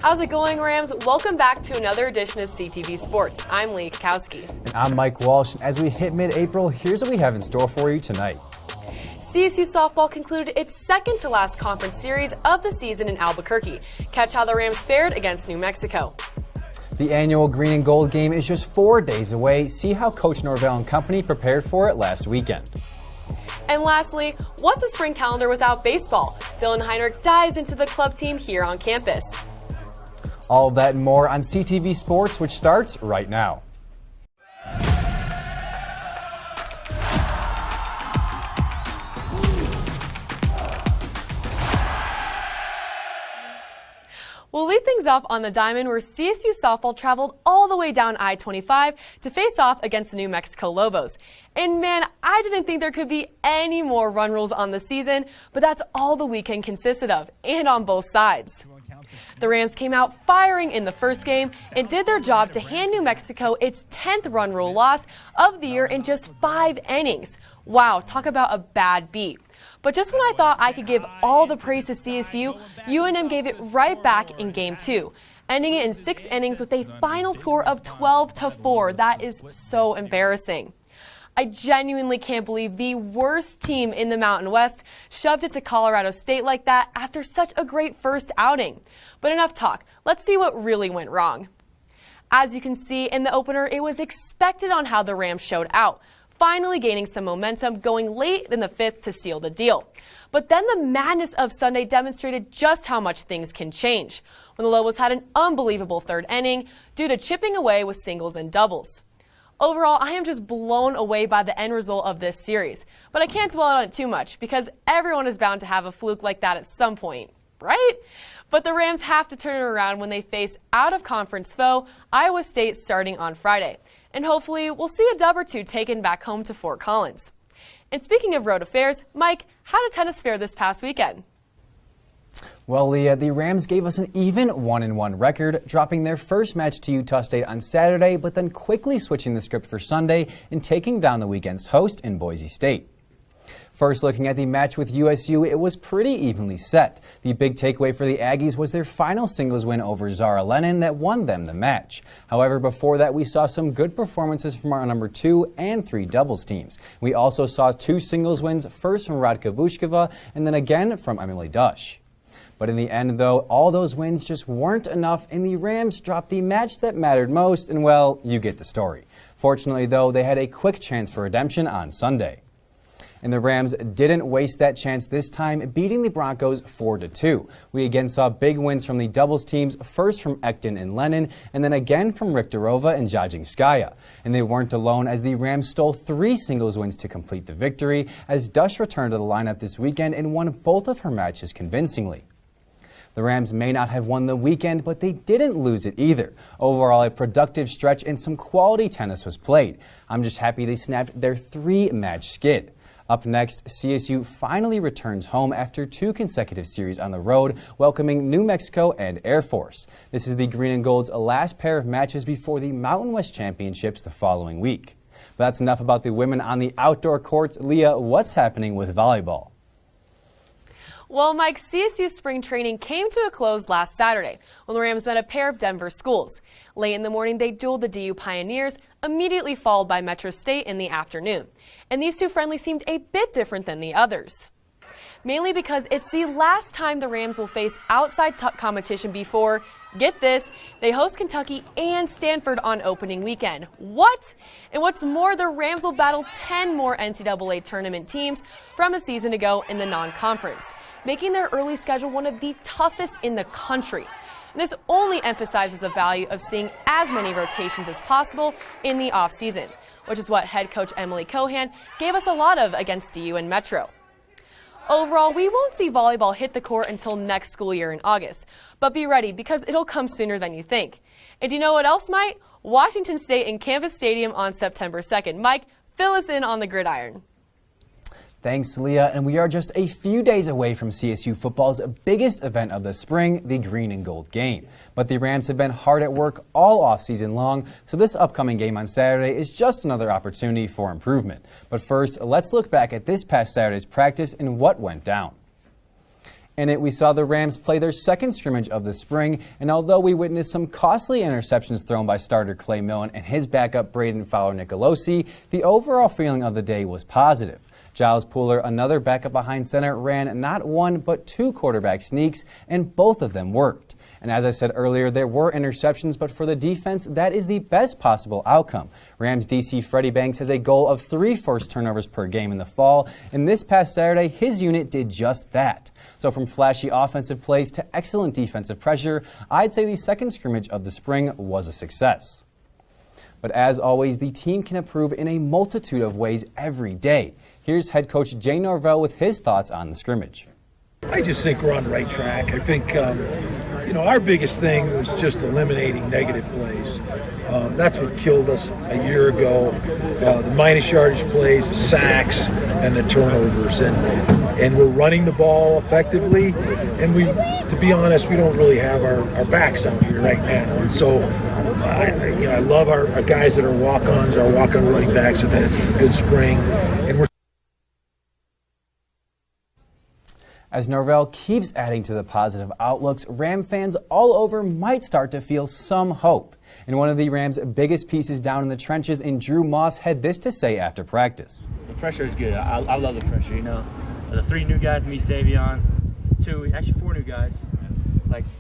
How's it going, Rams? Welcome back to another edition of CTV Sports. I'm Leah Cackowski. And I'm Mike Walsh. As we hit mid-April, here's what we have in store for you tonight. CSU softball concluded its second to last conference series of the season in Albuquerque. Catch how the Rams fared against New Mexico. The annual Green and Gold game is just 4 days away. See how Coach Norvell and company prepared for it last weekend. And lastly, what's a spring calendar without baseball? Dylan Heinrich dives into the club team here on campus. All of that and more on CTV Sports, which starts right now. We'll lead things off on the diamond, where CSU softball traveled all the way down I-25 to face off against the New Mexico Lobos. And man, I didn't think there could be any more run rules on the season, but that's all the weekend consisted of, and on both sides. The Rams came out firing in the first game and did their job to hand New Mexico its 10th run rule loss of the year in just 5 innings. Wow, talk about a bad beat. But just when I thought I could give all the praise to CSU, UNM gave it right back in Game 2, ending it in 6 innings with a final score of 12-4. That is so embarrassing. I genuinely can't believe the worst team in the Mountain West shoved it to Colorado State like that after such a great first outing. But enough talk. Let's see what really went wrong. As you can see in the opener, it was expected on how the Rams showed out, finally gaining some momentum going late in the 5th to seal the deal. But then the madness of Sunday demonstrated just how much things can change when the Lobos had an unbelievable 3rd inning due to chipping away with singles and doubles. Overall, I am just blown away by the end result of this series, but I can't dwell on it too much because everyone is bound to have a fluke like that at some point, right? But the Rams have to turn it around when they face out-of-conference foe Iowa State starting on Friday. And hopefully we'll see a dub or two taken back home to Fort Collins. And speaking of road affairs, Mike, how did tennis fare this past weekend? Well, Leah, the Rams gave us an even 1-1 record, dropping their first match to Utah State on Saturday, but then quickly switching the script for Sunday and taking down the weekend's host in Boise State. First, looking at the match with USU, it was pretty evenly set. The big takeaway for the Aggies was their final singles win over Zara Lennon that won them the match. However, before that, we saw some good performances from our number 2 and 3 doubles teams. We also saw 2 singles wins, first from Radka Vushkova and then again from Emily Dush. But in the end, though, all those wins just weren't enough, and the Rams dropped the match that mattered most, and well, you get the story. Fortunately, though, they had a quick chance for redemption on Sunday. And the Rams didn't waste that chance this time, beating the Broncos 4-2. We again saw big wins from the doubles teams, first from Ekton and Lennon, and then again from Rikhterova and Jajinskaya. And they weren't alone, as the Rams stole 3 singles wins to complete the victory, as Dush returned to the lineup this weekend and won both of her matches convincingly. The Rams may not have won the weekend, but they didn't lose it either. Overall, a productive stretch and some quality tennis was played. I'm just happy they snapped their 3-match skid. Up next, CSU finally returns home after 2 consecutive series on the road, welcoming New Mexico and Air Force. This is the Green and Gold's last pair of matches before the Mountain West Championships the following week. But that's enough about the women on the outdoor courts. Leah, what's happening with volleyball? Well, Mike, CSU spring training came to a close last Saturday when the Rams met a pair of Denver schools. Late in the morning, they dueled the DU Pioneers, immediately followed by Metro State in the afternoon. And these 2 friendlies seemed a bit different than the others, mainly because it's the last time the Rams will face outside competition before, get this, they host Kentucky and Stanford on opening weekend. What? And what's more, the Rams will battle 10 more NCAA tournament teams from a season ago in the non-conference, making their early schedule one of the toughest in the country. And this only emphasizes the value of seeing as many rotations as possible in the offseason, which is what head coach Emily Cohan gave us a lot of against DU and Metro. Overall, we won't see volleyball hit the court until next school year in August, but be ready because it'll come sooner than you think. And do you know what else might? Washington State in Campus Stadium on September 2nd. Mike, fill us in on the gridiron. Thanks, Leah. And we are just a few days away from CSU football's biggest event of the spring, the Green and Gold game. But the Rams have been hard at work all offseason long, so this upcoming game on Saturday is just another opportunity for improvement. But first, let's look back at this past Saturday's practice and what went down. In it, we saw the Rams play their second scrimmage of the spring, and although we witnessed some costly interceptions thrown by starter Clay Millen and his backup Braden Fowler-Nicolosi, the overall feeling of the day was positive. Giles Pooler, another backup behind center, ran not one but two quarterback sneaks, and both of them worked. And as I said earlier, there were interceptions, but for the defense, that is the best possible outcome. Rams DC Freddie Banks has a goal of 3 forced turnovers per game in the fall, and this past Saturday, his unit did just that. So from flashy offensive plays to excellent defensive pressure, I'd say the second scrimmage of the spring was a success. But as always, the team can improve in a multitude of ways every day. Here's head coach Jay Norvell with his thoughts on the scrimmage. I just think we're on the right track. I think, our biggest thing was just eliminating negative plays. That's what killed us a year ago. The minus yardage plays, the sacks, and the turnovers. And we're running the ball effectively. And to be honest, we don't really have our backs out here right now. And so, I love our guys that are walk-ons. Our walk-on running backs have had a good spring. And we're As Norvell keeps adding to the positive outlooks, Ram fans all over might start to feel some hope. And one of the Rams' biggest pieces down in the trenches, in Drew Moss, had this to say after practice. The pressure is good. I love the pressure, The 3 new guys, me, Savion, 4 new guys.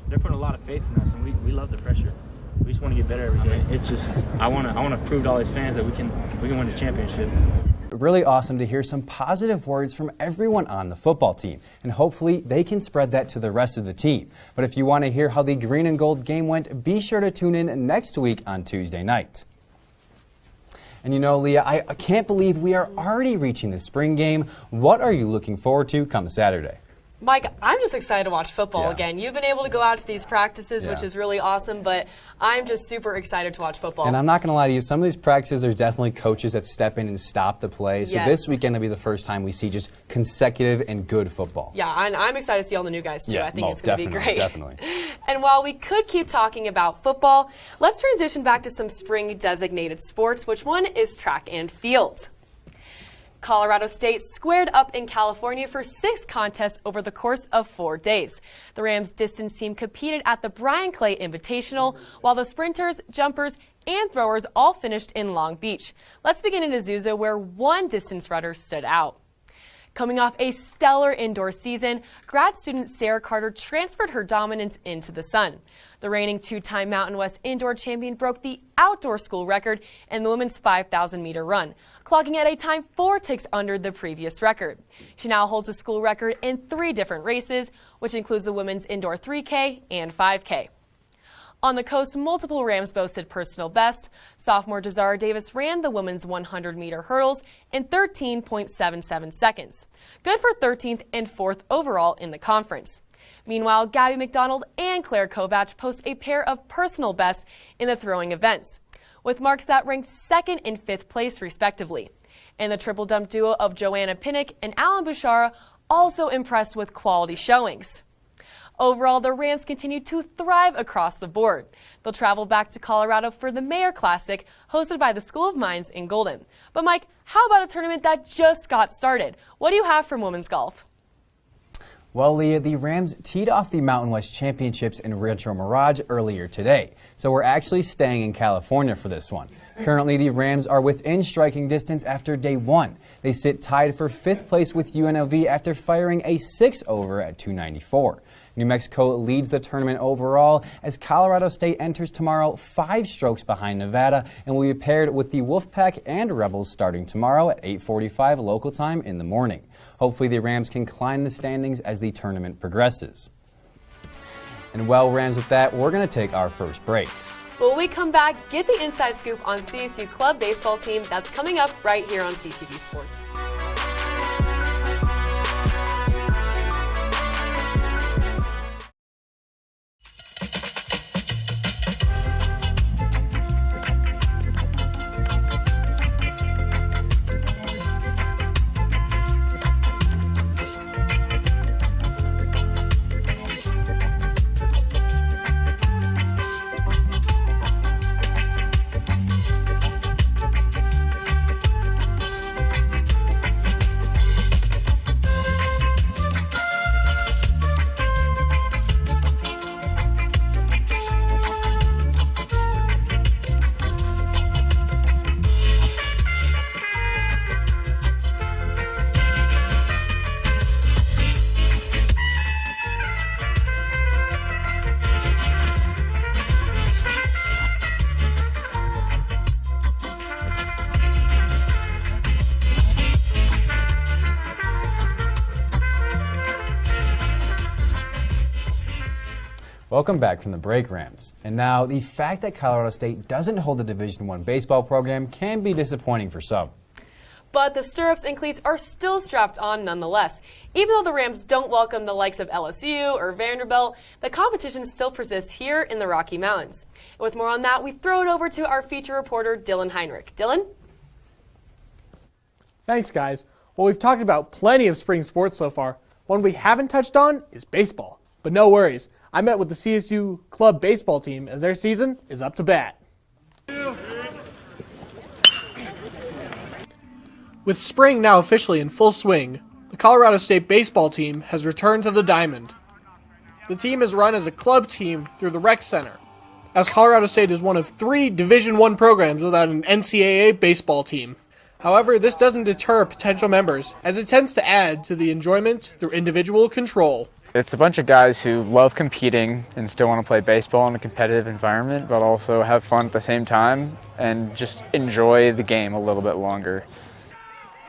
They're putting a lot of faith in us, and we love the pressure. We just want to get better every day. It's just, I want to prove to all these fans that we can win the championship. Really awesome to hear some positive words from everyone on the football team, and hopefully they can spread that to the rest of the team. But if you want to hear how the green and gold game went, be sure to tune in next week on Tuesday night. And Leah, I can't believe we are already reaching the spring game. What are you looking forward to come Saturday? Mike, I'm just excited to watch football again. You've been able to go out to these practices, which is really awesome, but I'm just super excited to watch football. And I'm not going to lie to you, some of these practices, there's definitely coaches that step in and stop the play. So this weekend will be the first time we see just consecutive and good football. Yeah, and I'm excited to see all the new guys, too. I think it's going to be great. Definitely. And while we could keep talking about football, let's transition back to some spring-designated sports, which one is track and field. Colorado State squared up in California for 6 contests over the course of 4 days. The Rams distance team competed at the Brian Clay Invitational, while the sprinters, jumpers, and throwers all finished in Long Beach. Let's begin in Azusa, where one distance runner stood out. Coming off a stellar indoor season, grad student Sarah Carter transferred her dominance into the sun. The reigning 2-time Mountain West indoor champion broke the outdoor school record in the women's 5,000-meter run, clocking at a time 4 ticks under the previous record. She now holds a school record in 3 different races, which includes the women's indoor 3K and 5K. On the coast, multiple Rams boasted personal bests. Sophomore Jazara Davis ran the women's 100-meter hurdles in 13.77 seconds. Good for 13th and 4th overall in the conference. Meanwhile, Gabby McDonald and Claire Kovach post a pair of personal bests in the throwing events, with marks that ranked 2nd and 5th place respectively. And the triple dump duo of Joanna Pinnock and Alan Bouchara also impressed with quality showings. Overall, the Rams continue to thrive across the board. They'll travel back to Colorado for the Mayor Classic, hosted by the School of Mines in Golden. But Mike, how about a tournament that just got started? What do you have from women's golf? Well, Leah, the Rams teed off the Mountain West Championships in Rancho Mirage earlier today, so we're actually staying in California for this one. Currently, the Rams are within striking distance after day 1. They sit tied for 5th place with UNLV after firing a 6-over at 294. New Mexico leads the tournament overall as Colorado State enters tomorrow 5 strokes behind Nevada and will be paired with the Wolfpack and Rebels starting tomorrow at 8:45 local time in the morning. Hopefully the Rams can climb the standings as the tournament progresses. And well, Rams, with that, we're going to take our first break. When we come back, get the inside scoop on CSU Club Baseball team that's coming up right here on CTV Sports. Welcome back from the break, Rams. And now, the fact that Colorado State doesn't hold a Division I baseball program can be disappointing for some. But the stirrups and cleats are still strapped on nonetheless. Even though the Rams don't welcome the likes of LSU or Vanderbilt, the competition still persists here in the Rocky Mountains. And with more on that, we throw it over to our feature reporter, Dylan Heinrich. Dylan? Thanks, guys. Well, we've talked about plenty of spring sports so far. One we haven't touched on is baseball. But no worries. I met with the CSU Club Baseball team as their season is up to bat. With spring now officially in full swing, the Colorado State baseball team has returned to the diamond. The team is run as a club team through the rec center, as Colorado State is one of 3 Division I programs without an NCAA baseball team. However, this doesn't deter potential members, as it tends to add to the enjoyment through individual control. It's a bunch of guys who love competing and still want to play baseball in a competitive environment, but also have fun at the same time and just enjoy the game a little bit longer.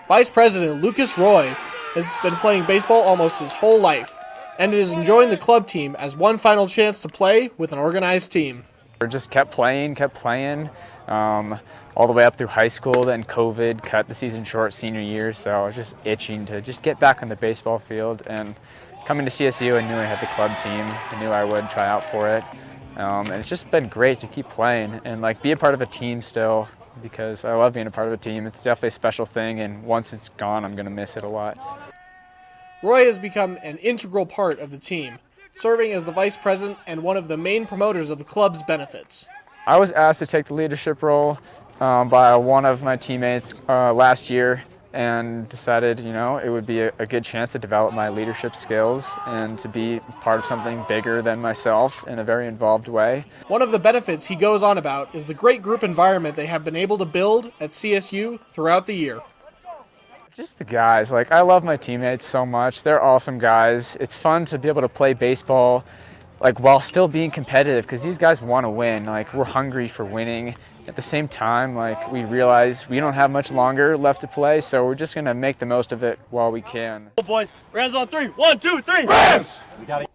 Vice President Lucas Roy has been playing baseball almost his whole life and is enjoying the club team as one final chance to play with an organized team. We just kept playing, all the way up through high school. Then COVID cut the season short senior year, so I was just itching to just get back on the baseball field. And coming to CSU, I knew I had the club team. I knew I would try out for it. And it's just been great to keep playing and be a part of a team still, because I love being a part of a team. It's definitely a special thing, and once it's gone, I'm going to miss it a lot. Roy has become an integral part of the team, serving as the vice president and one of the main promoters of the club's benefits. I was asked to take the leadership role by one of my teammates last year, and decided, it would be a good chance to develop my leadership skills and to be part of something bigger than myself in a very involved way. One of the benefits he goes on about is the great group environment they have been able to build at CSU throughout the year. Just the guys. I love my teammates so much. They're awesome guys. It's fun to be able to play baseball while still being competitive, because these guys want to win. We're hungry for winning. At the same time, we realize we don't have much longer left to play, so we're just going to make the most of it while we can. Boys, Rams on 3. 1, 2, 3. Rams! To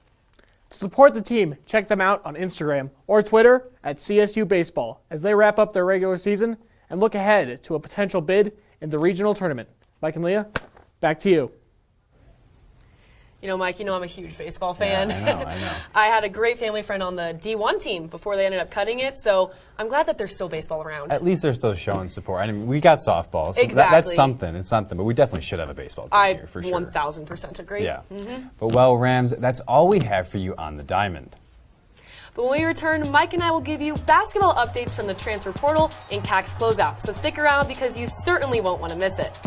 support the team, check them out on Instagram or Twitter at CSU Baseball as they wrap up their regular season and look ahead to a potential bid in the regional tournament. Mike and Leah, back to you. Mike, I'm a huge baseball fan. Yeah, I know. I had a great family friend on the D1 team before they ended up cutting it, so I'm glad that there's still baseball around. At least they're still showing support. We got softball, so Exactly. That's something. It's something, but we definitely should have a baseball team here for sure. 1,000% agree. Yeah. But Rams, that's all we have for you on the diamond. But when we return, Mike and I will give you basketball updates from the transfer portal and CAC's closeout, so stick around because you certainly won't want to miss it.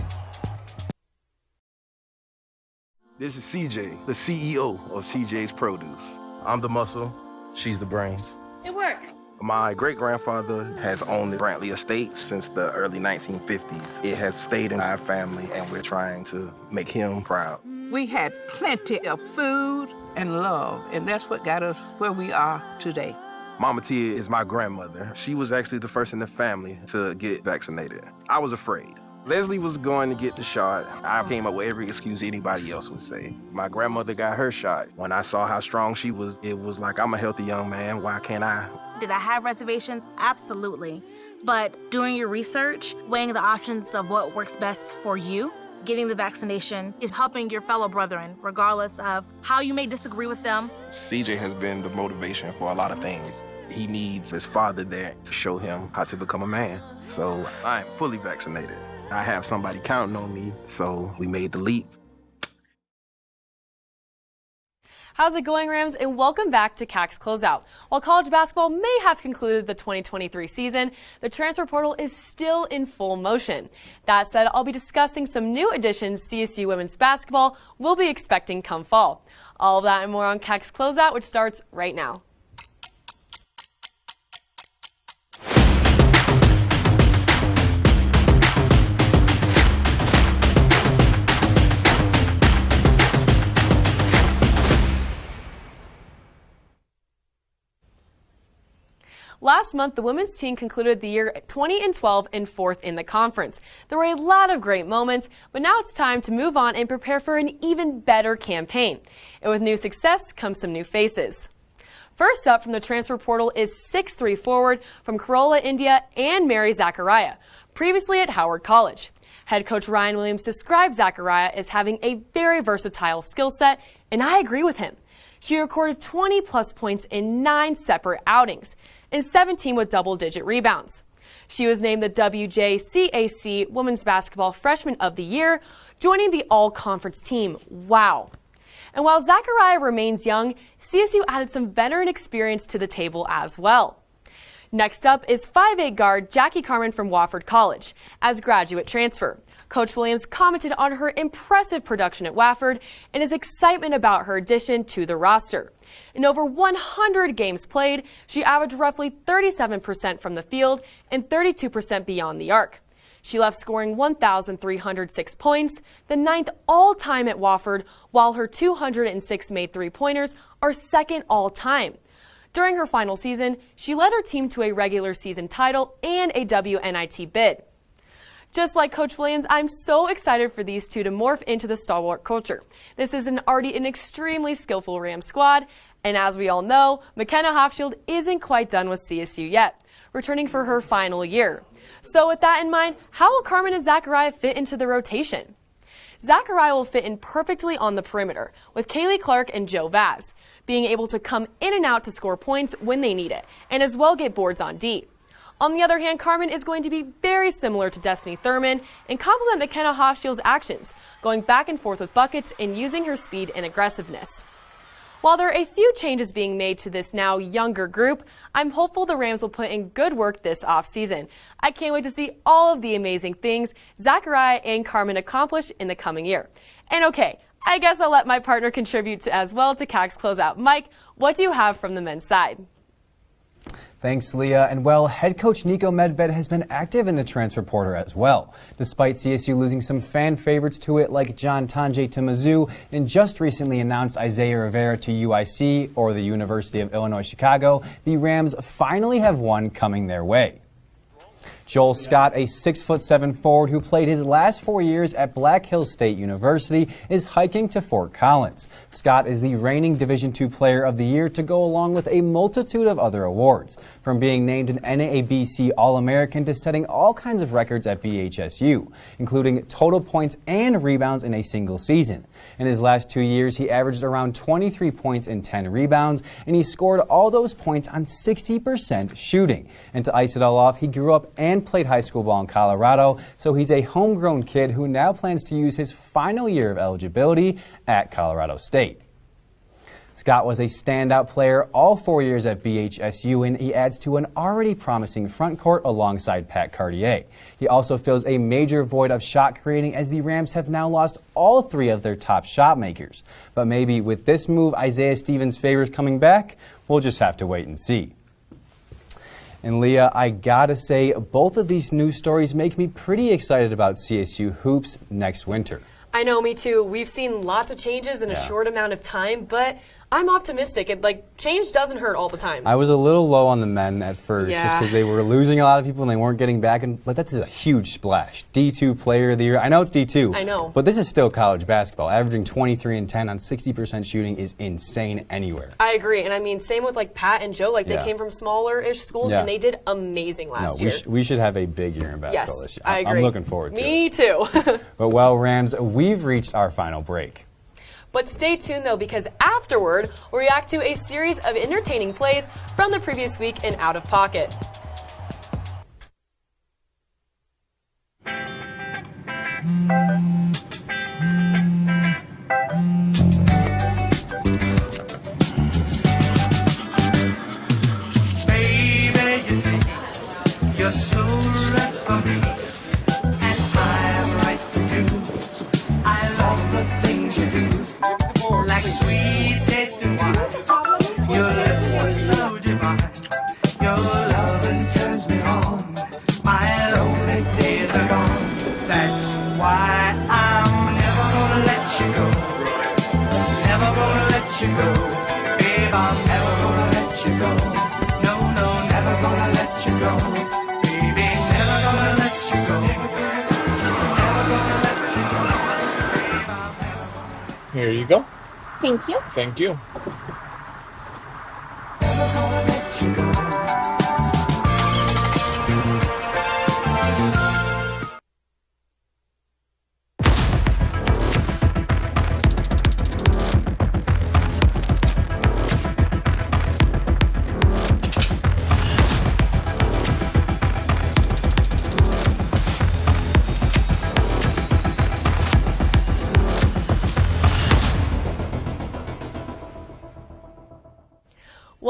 This is CJ, the CEO of CJ's Produce. I'm the muscle, she's the brains. It works. My great-grandfather has owned the Brantley Estate since the early 1950s. It has stayed in our family, and we're trying to make him proud. We had plenty of food and love, and that's what got us where we are today. Mama Tia is my grandmother. She was actually the first in the family to get vaccinated. I was afraid. Leslie was going to get the shot. I came up with every excuse anybody else would say. My grandmother got her shot. When I saw how strong she was, it was like, I'm a healthy young man. Why can't I? Did I have reservations? Absolutely. But doing your research, weighing the options of what works best for you, getting the vaccination is helping your fellow brethren, regardless of how you may disagree with them. CJ has been the motivation for a lot of things. He needs his father there to show him how to become a man. So I am fully vaccinated. I have somebody counting on me, so we made the leap. How's it going, Rams? And welcome back to CAC's Closeout. While college basketball may have concluded the 2023 season, the transfer portal is still in full motion. That said, I'll be discussing some new additions CSU women's basketball will be expecting come fall. All of that and more on CAC's Closeout, which starts right now. Last month, the women's team concluded the year 20-12 and 4th in the conference. There were a lot of great moments, but now it's time to move on and prepare for an even better campaign. And with new success comes some new faces. First up from the transfer portal is 6'3" forward from Kerala, India, and Mary Zachariah, previously at Howard College. Head coach Ryan Williams described Zachariah as having a very versatile skill set, and I agree with him. She recorded 20-plus points in 9 separate outings, and 17 with double-digit rebounds. She was named the WJCAC Women's Basketball Freshman of the Year, joining the all-conference team. Wow. And while Zachariah remains young, CSU added some veteran experience to the table as well. Next up is 5'8" guard Jackie Carmen from Wofford College as graduate transfer. Coach Williams commented on her impressive production at Wofford and his excitement about her addition to the roster. In over 100 games played, she averaged roughly 37% from the field and 32% beyond the arc. She left scoring 1,306 points, the 9th all-time at Wofford, while her 206 made three-pointers are second all-time. During her final season, she led her team to a regular season title and a WNIT bid. Just like Coach Williams, I'm so excited for these two to morph into the stalwart culture. This is already an extremely skillful Rams squad, and as we all know, McKenna Hofschild isn't quite done with CSU yet, returning for her final year. So with that in mind, how will Carmen and Zachariah fit into the rotation? Zachariah will fit in perfectly on the perimeter, with Kaylee Clark and Joe Vaz, being able to come in and out to score points when they need it, and as well get boards on D. On the other hand, Carmen is going to be very similar to Destiny Thurman and complement McKenna Hofschild's actions, going back and forth with buckets and using her speed and aggressiveness. While there are a few changes being made to this now younger group, I'm hopeful the Rams will put in good work this offseason. I can't wait to see all of the amazing things Zachariah and Carmen accomplish in the coming year. And okay, I guess I'll let my partner contribute as well to CAC's closeout. Mike, what do you have from the men's side? Thanks, Leah. And well, head coach Nico Medved has been active in the transfer portal as well, despite CSU losing some fan favorites to it like John Tanjay to Mizzou and just recently announced Isaiah Rivera to UIC or the University of Illinois Chicago. The Rams finally have one coming their way. Joel Scott, a 6'7" forward who played his last 4 years at Black Hills State University, is hiking to Fort Collins. Scott is the reigning Division II Player of the Year to go along with a multitude of other awards, from being named an NABC All-American to setting all kinds of records at BHSU, including total points and rebounds in a single season. In his last 2 years, he averaged around 23 points and 10 rebounds, and he scored all those points on 60% shooting. And to ice it all off, he grew up and played high school ball in Colorado, so he's a homegrown kid who now plans to use his final year of eligibility at Colorado State. Scott was a standout player all 4 years at BHSU, and he adds to an already promising front court alongside Pat Cartier. He also fills a major void of shot creating as the Rams have now lost all 3 of their top shot makers. But maybe with this move Isaiah Stevens favors coming back, we'll just have to wait and see. And Leah, I gotta say, both of these news stories make me pretty excited about CSU hoops next winter. I know, me too. We've seen lots of changes in a short amount of time, but I'm optimistic. Change doesn't hurt all the time. I was a little low on the men at first just because they were losing a lot of people and they weren't getting back. But that's a huge splash. D2 Player of the Year. I know it's D2. I know. But this is still college basketball. Averaging 23 and 10 on 60% shooting is insane anywhere. I agree. And I mean, same with Pat and Joe. They came from smaller-ish schools and they did amazing last year. We should have a big year in basketball this year. I agree. I'm looking forward to it. Me too. But well, Rams, we've reached our final break. But stay tuned, though, because afterward, we'll react to a series of entertaining plays from the previous week in Out of Pocket. Baby, you see, you're so right for me, and I'm right for you. I love the things you do. Like sweet tasting wine, your lips are so divine. Your loving turns me on. My lonely days are gone. That's why I'm never gonna let you go. Never gonna let you go. Babe, I'm never gonna let you go. No, no, never gonna let you go. Baby, never gonna let you go. Never gonna let you go. Babe, I'm never gonna. Here you go. Thank you. Thank you.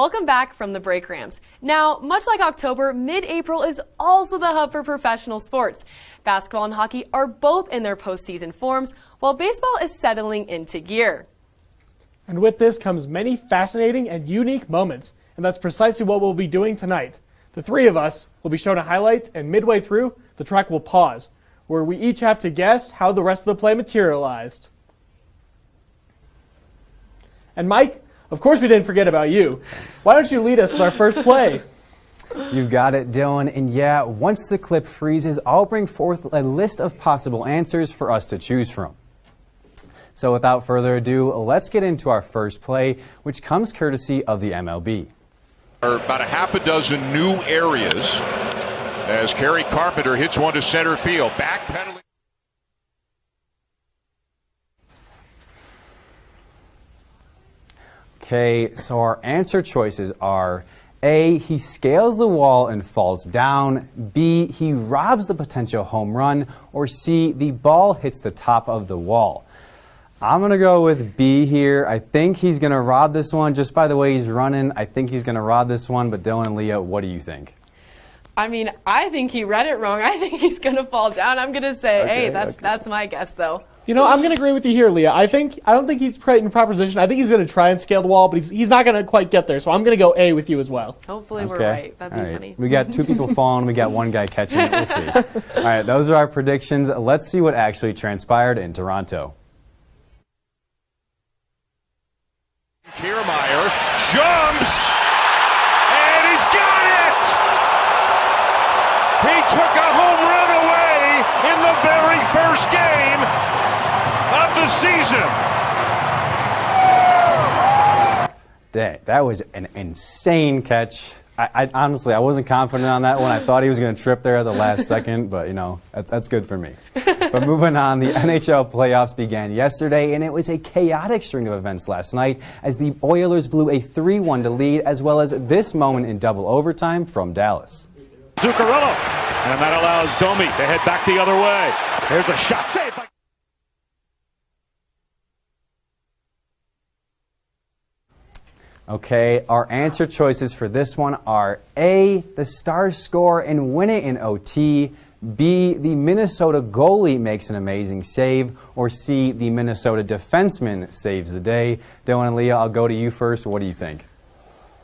Welcome back from the break, Rams. Now, much like October, mid-April is also the hub for professional sports. Basketball and hockey are both in their postseason forms, while baseball is settling into gear. And with this comes many fascinating and unique moments, and that's precisely what we'll be doing tonight. The three of us will be shown a highlight, and midway through, the track will pause, where we each have to guess how the rest of the play materialized. And Mike, of course we didn't forget about you. Why don't you lead us with our first play? You've got it, Dylan. And yeah, once the clip freezes, I'll bring forth a list of possible answers for us to choose from. So without further ado, let's get into our first play, which comes courtesy of the MLB. About a half a dozen new areas as Kerry Carpenter hits one to center field. Backpedaling. Okay, so our answer choices are A, he scales the wall and falls down, B, he robs the potential home run, or C, the ball hits the top of the wall. I'm going to go with B here. I think he's going to rob this one. Just by the way he's running, I think he's going to rob this one. But Dylan and Leah, what do you think? I mean, I think he read it wrong. I think he's going to fall down. I'm going to say, that's my guess, though. You know, I'm going to agree with you here, Leah. I don't think he's in proper position. I think he's going to try and scale the wall, but he's not going to quite get there. So I'm going to go A with you as well. Hopefully we're right. That'd be funny. We got two people falling. We got one guy catching it. We'll see. All right, those are our predictions. Let's see what actually transpired in Toronto. Kiermaier jumps, and he's got it! He took a home run away in the very first game of the season. Dang, that was an insane catch. I honestly, I wasn't confident on that one. I thought he was going to trip there at the last second, but, you know, that's good for me. But moving on, the NHL playoffs began yesterday, and it was a chaotic string of events last night as the Oilers blew a 3-1 lead, as well as this moment in double overtime from Dallas. Zuccarello, and that allows Domi to head back the other way. There's a shot saved by... Okay, our answer choices for this one are A, the Stars score and win it in OT, B, the Minnesota goalie makes an amazing save, or C, the Minnesota defenseman saves the day. Dylan and Leah, I'll go to you first. What do you think?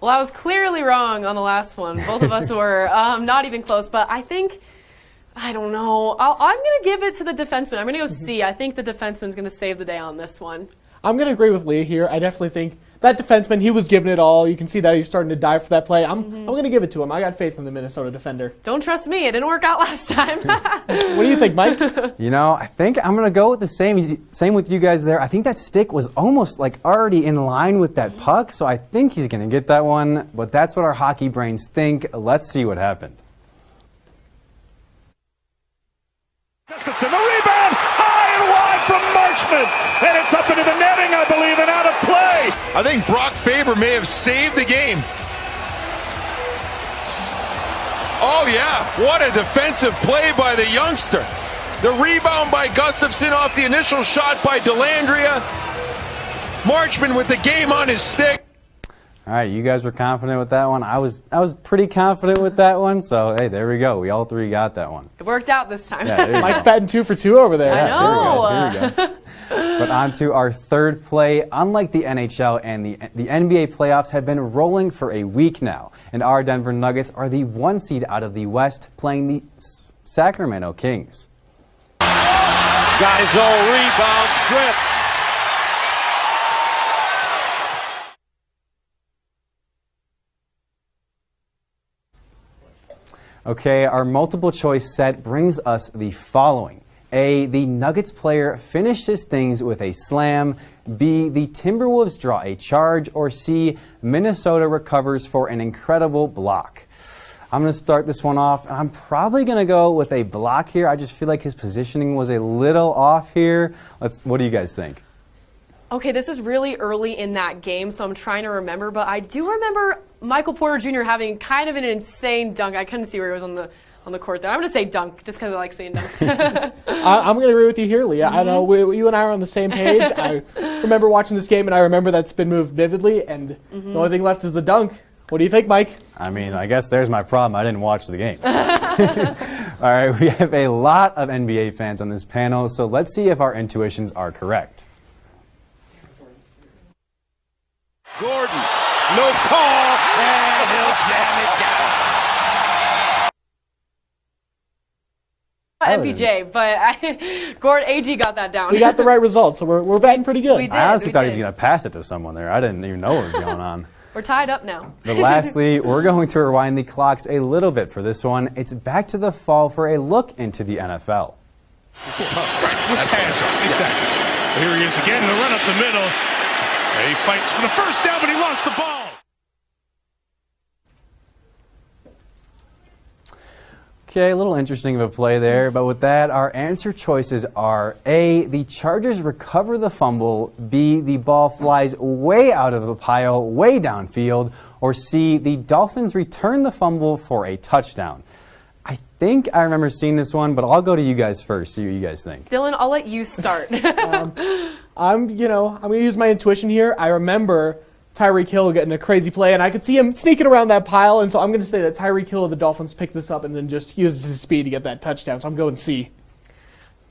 Well, I was clearly wrong on the last one. Both of us were not even close, but I don't know. I'm going to give it to the defenseman. I'm going to go C. I think the defenseman's going to save the day on this one. I'm going to agree with Leah here. I definitely think that defenseman, he was giving it all. You can see that he's starting to dive for that play. I'm going to give it to him. I got faith in the Minnesota defender. Don't trust me. It didn't work out last time. What do you think, Mike? You know, I think I'm going to go with the same with you guys there. I think that stick was almost like already in line with that puck, so I think he's going to get that one. But that's what our hockey brains think. Let's see what happened. Gustafson, the rebound, high and wide from Marchman, and it's up into the netting, I believe, and out of play. I think Brock Faber may have saved the game. Oh, yeah. What a defensive play by the youngster. The rebound by Gustafson off the initial shot by Dellandrea. Marchman with the game on his stick. All right, you guys were confident with that one. I was pretty confident with that one. So, hey, there we go. We all three got that one. It worked out this time. Yeah, Mike's batting 2 for 2 over there. I know. Here we go. But on to our third play. Unlike the NHL and the NBA playoffs have been rolling for a week now, and our Denver Nuggets are the 1 seed out of the West playing the Sacramento Kings. Got his own rebound strip. Okay, our multiple choice set brings us the following. A, the Nuggets player finishes things with a slam. B, the Timberwolves draw a charge. Or C, Minnesota recovers for an incredible block. I'm going to start this one off, and I'm probably going to go with a block here. I just feel like his positioning was a little off here. What do you guys think? Okay, this is really early in that game, so I'm trying to remember, but I do remember Michael Porter Jr. having kind of an insane dunk. I couldn't see where he was on the court there. I'm going to say dunk, just because I like seeing dunks. I'm going to agree with you here, Leah. I know you and I are on the same page. I remember watching this game, and I remember that spin move vividly, and the only thing left is the dunk. What do you think, Mike? I mean, I guess there's my problem. I didn't watch the game. All right, we have a lot of NBA fans on this panel, so let's see if our intuitions are correct. Gordon, no call, and he'll jam it down. MPJ, but Gord AG got that down. We got the right result, so we're batting pretty good. We did, I honestly thought he did. was going to pass it to someone there. I didn't even know what was going on. We're tied up now. But lastly, we're going to rewind the clocks a little bit for this one. It's back to the fall for a look into the NFL. It's tough, right? With pads on. Exactly. Here he is again in the run up the middle. He fights for the first down, but he lost the ball. Okay, a little interesting of a play there, but with that, our answer choices are A, the Chargers recover the fumble, B, the ball flies way out of the pile, way downfield, or C, the Dolphins return the fumble for a touchdown. I think I remember seeing this one, but I'll go to you guys first, see what you guys think. Dylan, I'll let you start. I'm going to use my intuition here. I remember Tyreek Hill getting a crazy play, and I could see him sneaking around that pile, and so I'm going to say that Tyreek Hill of the Dolphins picked this up and then just uses his speed to get that touchdown, so I'm going C.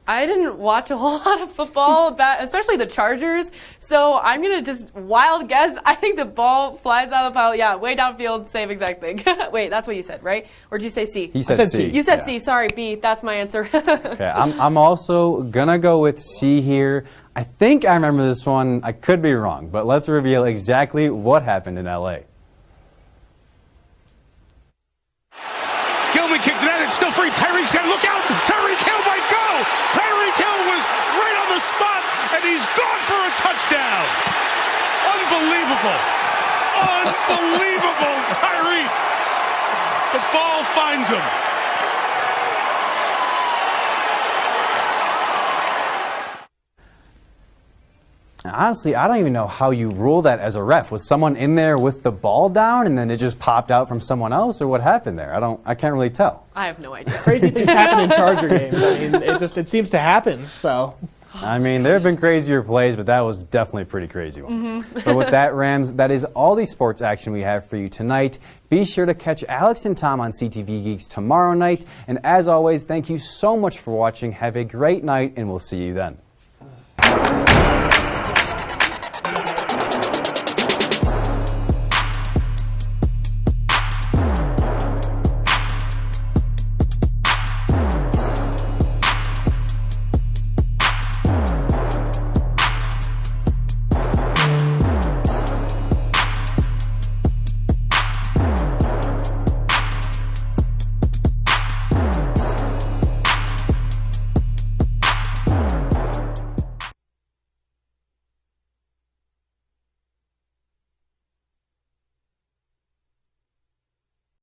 I didn't watch a whole lot of football, especially the Chargers, so I'm going to just wild guess. I think the ball flies out of the pile. Yeah, way downfield, same exact thing. Wait, that's what you said, right? Or did you say C? He said C. You said C. Sorry, B. That's my answer. Okay, I'm also going to go with C here. I think I remember this one. I could be wrong, but let's reveal exactly what happened in L.A. Gilman kicked it out. It's still free. Tyreek's got to look out. Tyreek Hill might go. Tyreek Hill was right on the spot, and he's gone for a touchdown. Unbelievable. Unbelievable, Tyreek. The ball finds him. Honestly, I don't even know how you rule that as a ref. Was someone in there with the ball down and then it just popped out from someone else, or what happened there? I can't really tell. I have no idea. Crazy things happen in Charger games. I mean, it seems to happen, so. I mean, there have been crazier plays, but that was definitely a pretty crazy one. But with that, Rams, that is all the sports action we have for you tonight. Be sure to catch Alex and Tom on CTV Geeks tomorrow night. And as always, thank you so much for watching. Have a great night, and we'll see you then.